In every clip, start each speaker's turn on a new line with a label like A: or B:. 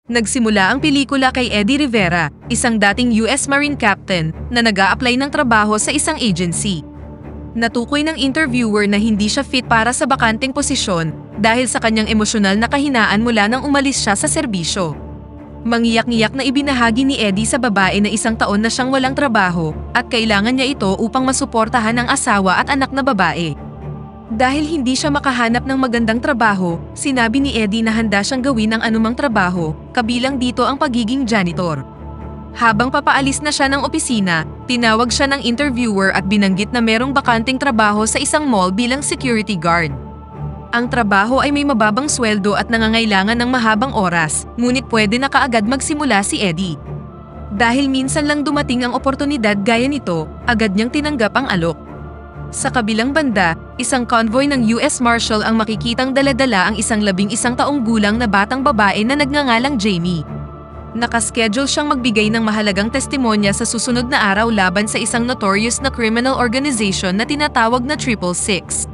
A: Nagsimula ang pelikula kay Eddie Rivera, isang dating US Marine Captain na nag-a-apply ng trabaho sa isang agency. Natukoy ng interviewer na hindi siya fit para sa bakanteng posisyon dahil sa kanyang emosyonal na kahinaan mula nang umalis siya sa serbisyo. Mangiyak-ngiyak na ibinahagi ni Eddie sa babae na 1 taon na siyang walang trabaho at kailangan niya ito upang masuportahan ang asawa at anak na babae. Dahil hindi siya makahanap ng magandang trabaho, sinabi ni Eddie na handa siyang gawin ang anumang trabaho, kabilang dito ang pagiging janitor. Habang papaalis na siya ng opisina, tinawag siya ng interviewer at binanggit na merong bakanteng trabaho sa isang mall bilang security guard. Ang trabaho ay may mababang sweldo at nangangailangan ng mahabang oras, ngunit pwede na kaagad magsimula si Eddie. Dahil minsan lang dumating ang oportunidad gaya nito, agad niyang tinanggap ang alok. Sa kabilang banda, isang convoy ng US Marshal ang makikitang daladala ang isang 11 taong gulang na batang babae na nagngangalang Jamie. Nakaschedule siyang magbigay ng mahalagang testimonya sa susunod na araw laban sa isang notorious na criminal organization na tinatawag na 666.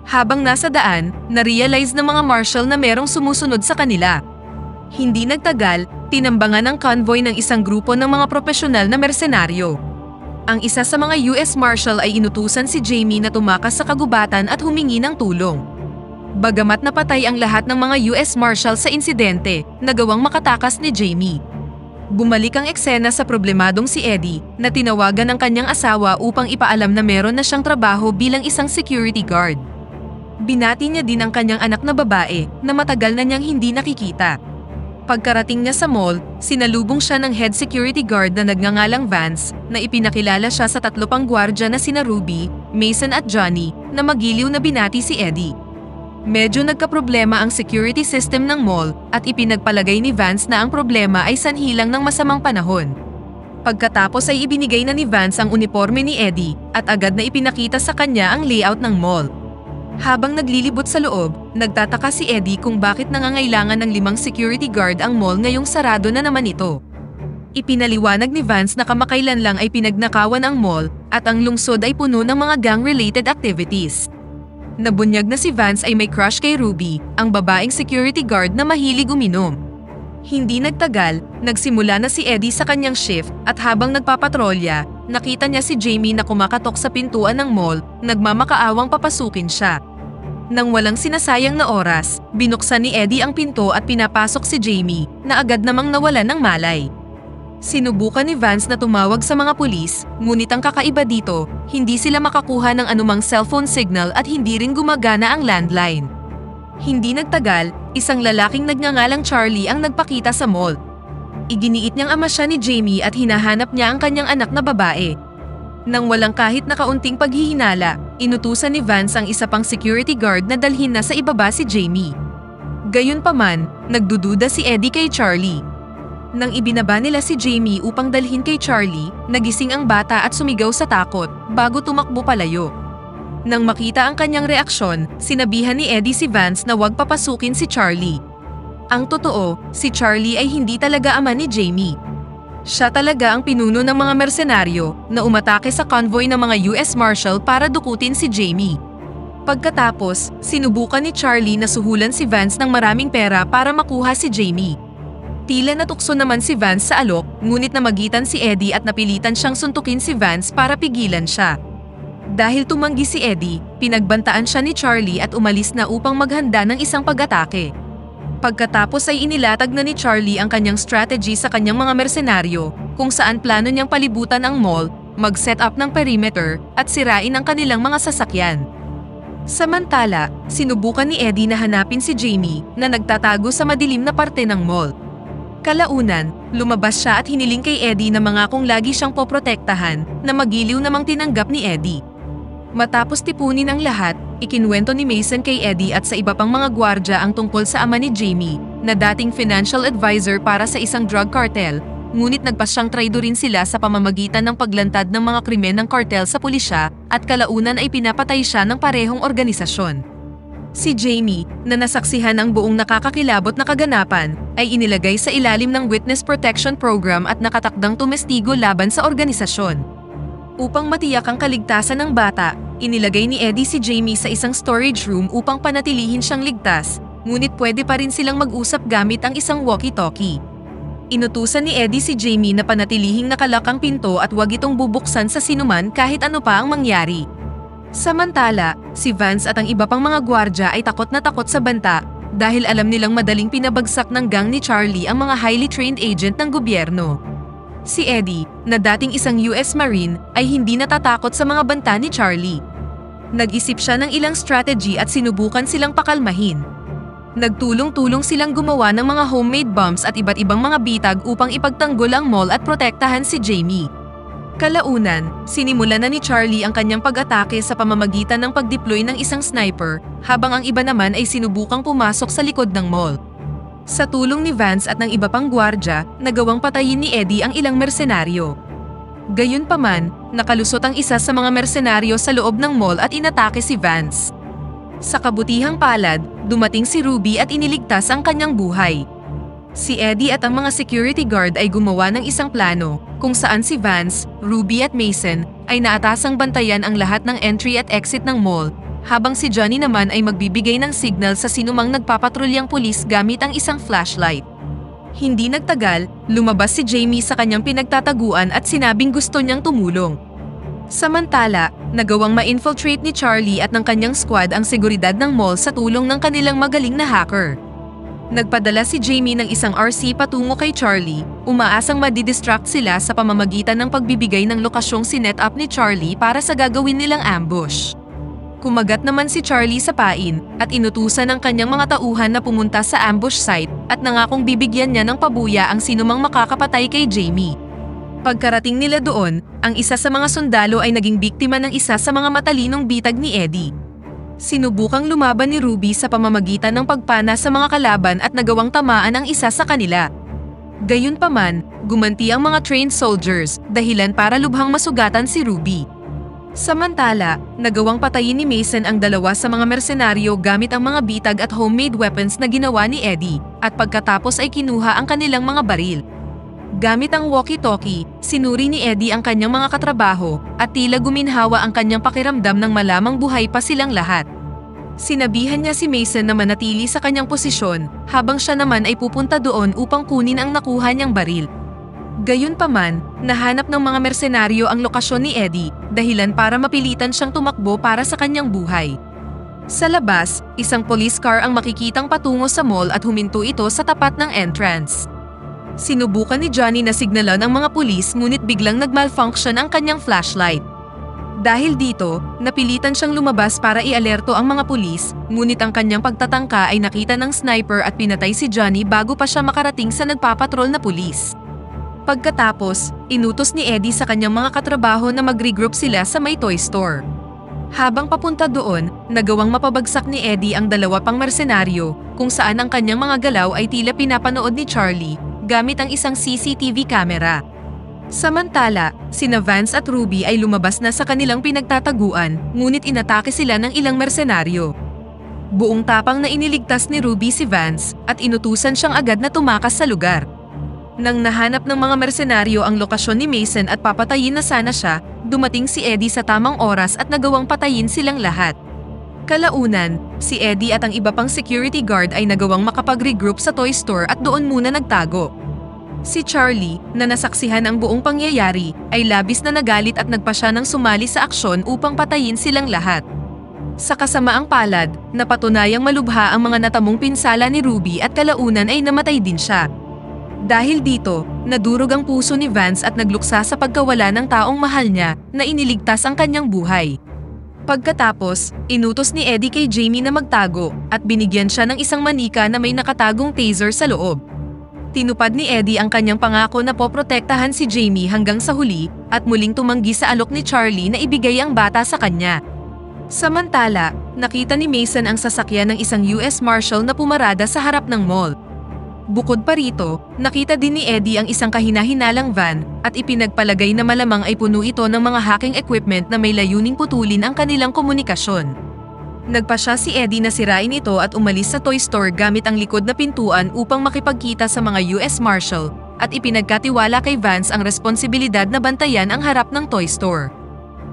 A: Habang nasa daan, na-realize ng mga marshal na merong sumusunod sa kanila. Hindi nagtagal, tinambangan ng convoy ng isang grupo ng mga profesional na mersenaryo. Ang isa sa mga US Marshal ay inutusan si Jamie na tumakas sa kagubatan at humingi ng tulong. Bagamat napatay ang lahat ng mga US Marshal sa insidente, nagawang makatakas ni Jamie. Bumalik ang eksena sa problemadong si Eddie na tinawagan ng kanyang asawa upang ipaalam na meron na siyang trabaho bilang isang security guard. Binati niya din ang kanyang anak na babae na matagal na niyang hindi nakikita. Pagkarating niya sa mall, sinalubong siya ng head security guard na nagngangalang Vance na ipinakilala siya sa 3 pang gwardya na sina Ruby, Mason at Johnny na magiliw na binati si Eddie. Medyo nagkaproblema ang security system ng mall at ipinagpalagay ni Vance na ang problema ay sanhi lang ng masamang panahon. Pagkatapos ay ibinigay na ni Vance ang uniforme ni Eddie at agad na ipinakita sa kanya ang layout ng mall. Habang naglilibot sa loob, nagtataka si Eddie kung bakit nangangailangan ng 5 security guard ang mall ngayong sarado na naman ito. Ipinaliwanag ni Vance na kamakailan lang ay pinagnakawan ang mall at ang lungsod ay puno ng mga gang-related activities. Nabunyag na si Vance ay may crush kay Ruby, ang babaeng security guard na mahilig uminom. Hindi nagtagal, nagsimula na si Eddie sa kanyang shift at habang nagpapatrolya, nakita niya si Jamie na kumakatok sa pintuan ng mall, nagmamakaawang papasukin siya. Nang walang sinasayang na oras, binuksan ni Eddie ang pinto at pinapasok si Jamie na agad namang nawalan ng malay. Sinubukan ni Vance na tumawag sa mga pulis, ngunit ang kakaiba dito, hindi sila makakuha ng anumang cellphone signal at hindi rin gumagana ang landline. Hindi nagtagal, isang lalaking nagngangalang Charlie ang nagpakita sa mall. Iginiit niyang ama siya ni Jamie at hinahanap niya ang kanyang anak na babae. Nang walang kahit na kaunting paghihinala, inutusan ni Vance ang isa pang security guard na dalhin na sa ibaba si Jamie. Gayunpaman, nagdududa si Eddie kay Charlie. Nang ibinaba nila si Jamie upang dalhin kay Charlie, nagising ang bata at sumigaw sa takot bago tumakbo palayo. Nang makita ang kanyang reaksyon, sinabihan ni Eddie si Vance na huwag papasukin si Charlie. Ang totoo, si Charlie ay hindi talaga ama ni Jamie. Siya talaga ang pinuno ng mga mersenaryo na umatake sa convoy ng mga US Marshal para dukutin si Jamie. Pagkatapos, sinubukan ni Charlie na suhulan si Vance ng maraming pera para makuha si Jamie. Tila natukso naman si Vance sa alok, ngunit namagitan si Eddie at napilitan siyang suntukin si Vance para pigilan siya. Dahil tumanggi si Eddie, pinagbantaan siya ni Charlie at umalis na upang maghanda ng isang pag-atake. Pagkatapos ay inilatag na ni Charlie ang kanyang strategy sa kanyang mga mersenaryo, kung saan plano niyang palibutan ang mall, mag-set up ng perimeter, at sirain ang kanilang mga sasakyan. Samantala, sinubukan ni Eddie na hanapin si Jamie na nagtatago sa madilim na parte ng mall. Kalaunan, lumabas siya at hiniling kay Eddie na mangakong lagi siyang poprotektahan na magiliw namang tinanggap ni Eddie. Matapos tipunin ang lahat, ikinwento ni Mason kay Eddie at sa iba pang mga gwardya ang tungkol sa ama ni Jamie, na dating financial advisor para sa isang drug cartel, ngunit nagpasyang traidorin sila sa pamamagitan ng paglantad ng mga krimen ng cartel sa pulisya at kalaunan ay pinapatay siya ng parehong organisasyon. Si Jamie, na nasaksihan ang buong nakakakilabot na kaganapan, ay inilagay sa ilalim ng Witness Protection Program at nakatakdang tumestigo laban sa organisasyon. Upang matiyak ang kaligtasan ng bata, inilagay ni Eddie si Jamie sa isang storage room upang panatilihin siyang ligtas, ngunit pwede pa rin silang mag-usap gamit ang isang walkie-talkie. Inutusan ni Eddie si Jamie na panatilihing nakalak ang pinto at huwag itong bubuksan sa sinuman kahit ano pa ang mangyari. Samantala, si Vance at ang iba pang mga gwardya ay takot na takot sa banta dahil alam nilang madaling pinabagsak ng gang ni Charlie ang mga highly trained agent ng gobyerno. Si Eddie, na dating isang US Marine, ay hindi natatakot sa mga banta ni Charlie. Nag-isip siya ng ilang strategy at sinubukan silang pakalmahin. Nagtulong-tulong silang gumawa ng mga homemade bombs at iba't ibang mga bitag upang ipagtanggol ang mall at protektahan si Jamie. Kalaunan, sinimulan na ni Charlie ang kanyang pag-atake sa pamamagitan ng pag-deploy ng isang sniper, habang ang iba naman ay sinubukang pumasok sa likod ng mall. Sa tulong ni Vance at ng iba pang gwardya, nagawang patayin ni Eddie ang ilang mersenaryo. Gayunpaman, nakalusot ang isa sa mga mersenaryo sa loob ng mall at inatake si Vance. Sa kabutihang palad, dumating si Ruby at iniligtas ang kanyang buhay. Si Eddie at ang mga security guard ay gumawa ng isang plano, kung saan si Vance, Ruby at Mason ay naatasang bantayan ang lahat ng entry at exit ng mall, habang si Johnny naman ay magbibigay ng signal sa sinumang nagpapatrulyang pulis gamit ang isang flashlight. Hindi nagtagal, lumabas si Jamie sa kanyang pinagtataguan at sinabing gusto niyang tumulong. Samantala, nagawang ma-infiltrate ni Charlie at ng kanyang squad ang seguridad ng mall sa tulong ng kanilang magaling na hacker. Nagpadala si Jamie ng isang RC patungo kay Charlie, umaasang madidistract sila sa pamamagitan ng pagbibigay ng lokasyong sinet up ni Charlie para sa gagawin nilang ambush. Kumagat naman si Charlie sa pain at inutusan ng kanyang mga tauhan na pumunta sa ambush site at nangakong bibigyan niya ng pabuya ang sinumang makakapatay kay Jamie. Pagkarating nila doon, ang isa sa mga sundalo ay naging biktima ng isa sa mga matalinong bitag ni Eddie. Sinubukang lumaban ni Ruby sa pamamagitan ng pagpana sa mga kalaban at nagawang tamaan ang isa sa kanila. Gayunpaman, gumanti ang mga trained soldiers, dahilan para lubhang masugatan si Ruby. Samantala, nagawang patayin ni Mason ang dalawa sa mga mersenaryo gamit ang mga bitag at homemade weapons na ginawa ni Eddie, at pagkatapos ay kinuha ang kanilang mga baril. Gamit ang walkie-talkie, sinuri ni Eddie ang kanyang mga katrabaho at tila guminhawa ang kanyang pakiramdam nang malamang buhay pa silang lahat. Sinabihan niya si Mason na manatili sa kanyang posisyon habang siya naman ay pupunta doon upang kunin ang nakuha niyang baril. Gayunpaman, nahanap ng mga mersenaryo ang lokasyon ni Eddie, dahilan para mapilitan siyang tumakbo para sa kanyang buhay. Sa labas, isang police car ang makikitang patungo sa mall at huminto ito sa tapat ng entrance. Sinubukan ni Johnny na signalan ang mga pulis ngunit biglang nag-malfunction ang kanyang flashlight. Dahil dito, napilitan siyang lumabas para i-alerto ang mga pulis, ngunit ang kanyang pagtatangka ay nakita ng sniper at pinatay si Johnny bago pa siya makarating sa nagpapatrol na pulis. Pagkatapos, inutos ni Eddie sa kanyang mga katrabaho na mag-regroup sila sa may toy store. Habang papunta doon, nagawang mapabagsak ni Eddie ang dalawa pang mersenaryo, kung saan ang kanyang mga galaw ay tila pinapanood ni Charlie gamit ang isang CCTV camera. Samantala, sina Vance at Ruby ay lumabas na sa kanilang pinagtataguan, ngunit inatake sila ng ilang mersenaryo. Buong tapang na iniligtas ni Ruby si Vance at inutusan siyang agad na tumakas sa lugar. Nang nahanap ng mga mersenaryo ang lokasyon ni Mason at papatayin na sana siya, dumating si Eddie sa tamang oras at nagawang patayin silang lahat. Kalaunan, si Eddie at ang iba pang security guard ay nagawang makapag-regroup sa toy store at doon muna nagtago. Si Charlie, na nasaksihan ang buong pangyayari, ay labis na nagalit at nagpasya ng sumali sa aksyon upang patayin silang lahat. Sa kasamaang palad, napatunayang malubha ang mga natamong pinsala ni Ruby at kalaunan ay namatay din siya. Dahil dito, nadurog ang puso ni Vance at nagluksa sa pagkawala ng taong mahal niya na iniligtas ang kanyang buhay. Pagkatapos, inutos ni Eddie kay Jamie na magtago at binigyan siya ng isang manika na may nakatagong taser sa loob. Tinupad ni Eddie ang kanyang pangako na poprotektahan si Jamie hanggang sa huli at muling tumanggi sa alok ni Charlie na ibigay ang bata sa kanya. Samantala, nakita ni Mason ang sasakyan ng isang US Marshal na pumarada sa harap ng mall. Bukod pa rito, nakita din ni Eddie ang isang kahina-hinalang van at ipinagpalagay na malamang ay puno ito ng mga hacking equipment na may layuning putulin ang kanilang komunikasyon. Nagpasya si Eddie na sirain ito at umalis sa toy store gamit ang likod na pintuan upang makipagkita sa mga US Marshal at ipinagkatiwala kay Vance ang responsibilidad na bantayan ang harap ng toy store.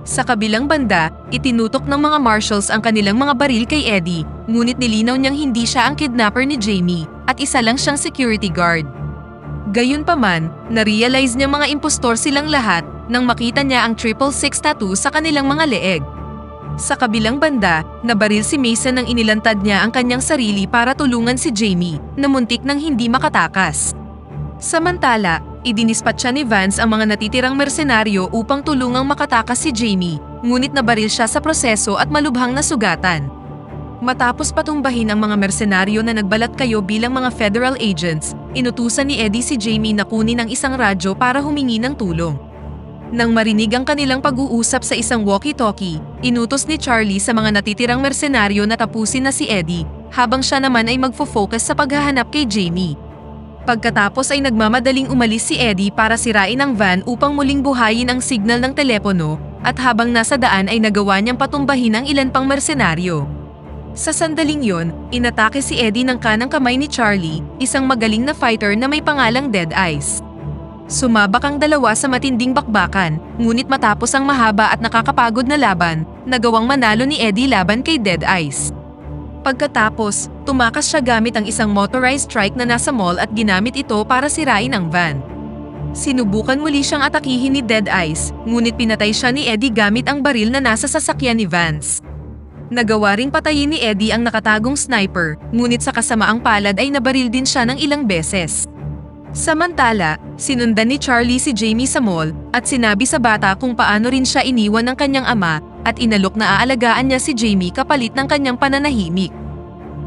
A: Sa kabilang banda, itinutok ng mga marshals ang kanilang mga baril kay Eddie, ngunit nilinaw niyang hindi siya ang kidnapper ni Jamie at isa lang siyang security guard. Gayunpaman, na-realize niya mga impostor silang lahat nang makita niya ang 666 tattoo sa kanilang mga leeg. Sa kabilang banda, nabaril si Mason nang inilantad niya ang kanyang sarili para tulungan si Jamie na muntik nang hindi makatakas. Samantala, idinispatcha ni Vance ang mga natitirang mersenaryo upang tulungang makatakas si Jamie, ngunit nabaril siya sa proseso at malubhang nasugatan. Matapos patumbahin ang mga mersenaryo na nagbalat kayo bilang mga federal agents, inutusan ni Eddie si Jamie na kunin ang isang radyo para humingi ng tulong. Nang marinig ang kanilang pag-uusap sa isang walkie-talkie, inutos ni Charlie sa mga natitirang mersenaryo na tapusin na si Eddie, habang siya naman ay magfo-focus sa paghahanap kay Jamie. Pagkatapos ay nagmamadaling umalis si Eddie para sirain ang van upang muling buhayin ang signal ng telepono, at habang nasa daan ay nagawa niyang patumbahin ang ilan pang mersenaryo. Sa sandaling yon, inatake si Eddie ng kanang kamay ni Charlie, isang magaling na fighter na may pangalang Dead Eyes. Sumabak ang dalawa sa matinding bakbakan, ngunit matapos ang mahaba at nakakapagod na laban, nagawang manalo ni Eddie laban kay Dead Eyes. Pagkatapos, tumakas siya gamit ang isang motorized trike na nasa mall at ginamit ito para sirain ang van. Sinubukan muli siyang atakihin ni Dead Eyes, ngunit pinatay siya ni Eddie gamit ang baril na nasa sasakyan ni Vance. Nagawa ring patayin ni Eddie ang nakatagong sniper, ngunit sa kasamaang palad ay nabaril din siya ng ilang beses. Samantala, sinundan ni Charlie si Jamie sa mall at sinabi sa bata kung paano rin siya iniwan ng kanyang ama at inalok na aalagaan niya si Jamie kapalit ng kanyang pananahimik.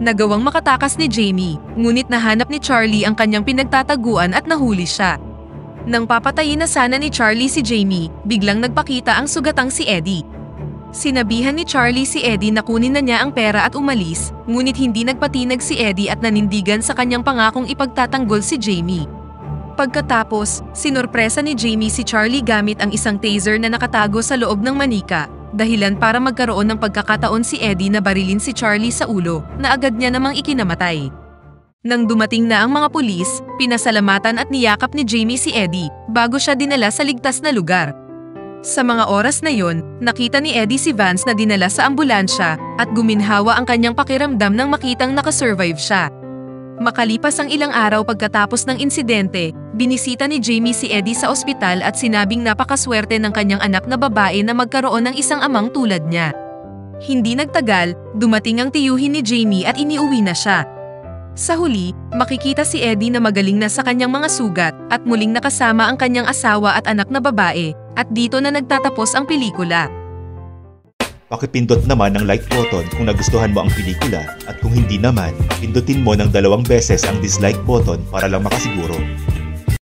A: Nagawang makatakas ni Jamie, ngunit nahanap ni Charlie ang kanyang pinagtataguan at nahuli siya. Nang papatayin na sana ni Charlie si Jamie, biglang nagpakita ang sugatang si Eddie. Sinabihan ni Charlie si Eddie na kunin na niya ang pera at umalis, ngunit hindi nagpatinag si Eddie at nanindigan sa kanyang pangakong ipagtatanggol si Jamie. Pagkatapos, sinurpresa ni Jamie si Charlie gamit ang isang taser na nakatago sa loob ng manika, dahilan para magkaroon ng pagkakataon si Eddie na barilin si Charlie sa ulo, na agad niya namang ikinamatay. Nang dumating na ang mga pulis, pinasalamatan at niyakap ni Jamie si Eddie, bago siya dinala sa ligtas na lugar. Sa mga oras na yon, nakita ni Eddie si Vance na dinala sa ambulansya at guminhawa ang kanyang pakiramdam nang makitang nakasurvive siya. Makalipas ang ilang araw pagkatapos ng insidente, binisita ni Jamie si Eddie sa ospital at sinabing napakaswerte ng kanyang anak na babae na magkaroon ng isang amang tulad niya. Hindi nagtagal, dumating ang tiyuhin ni Jamie at iniuwi na siya. Sa huli, makikita si Eddie na magaling na sa kanyang mga sugat at muling nakasama ang kanyang asawa at anak na babae, at dito na nagtatapos ang pelikula.
B: Pakipindot naman ang like button kung nagustuhan mo ang pelikula at kung hindi naman, pindutin mo ng 2 beses ang dislike button para lang makasiguro.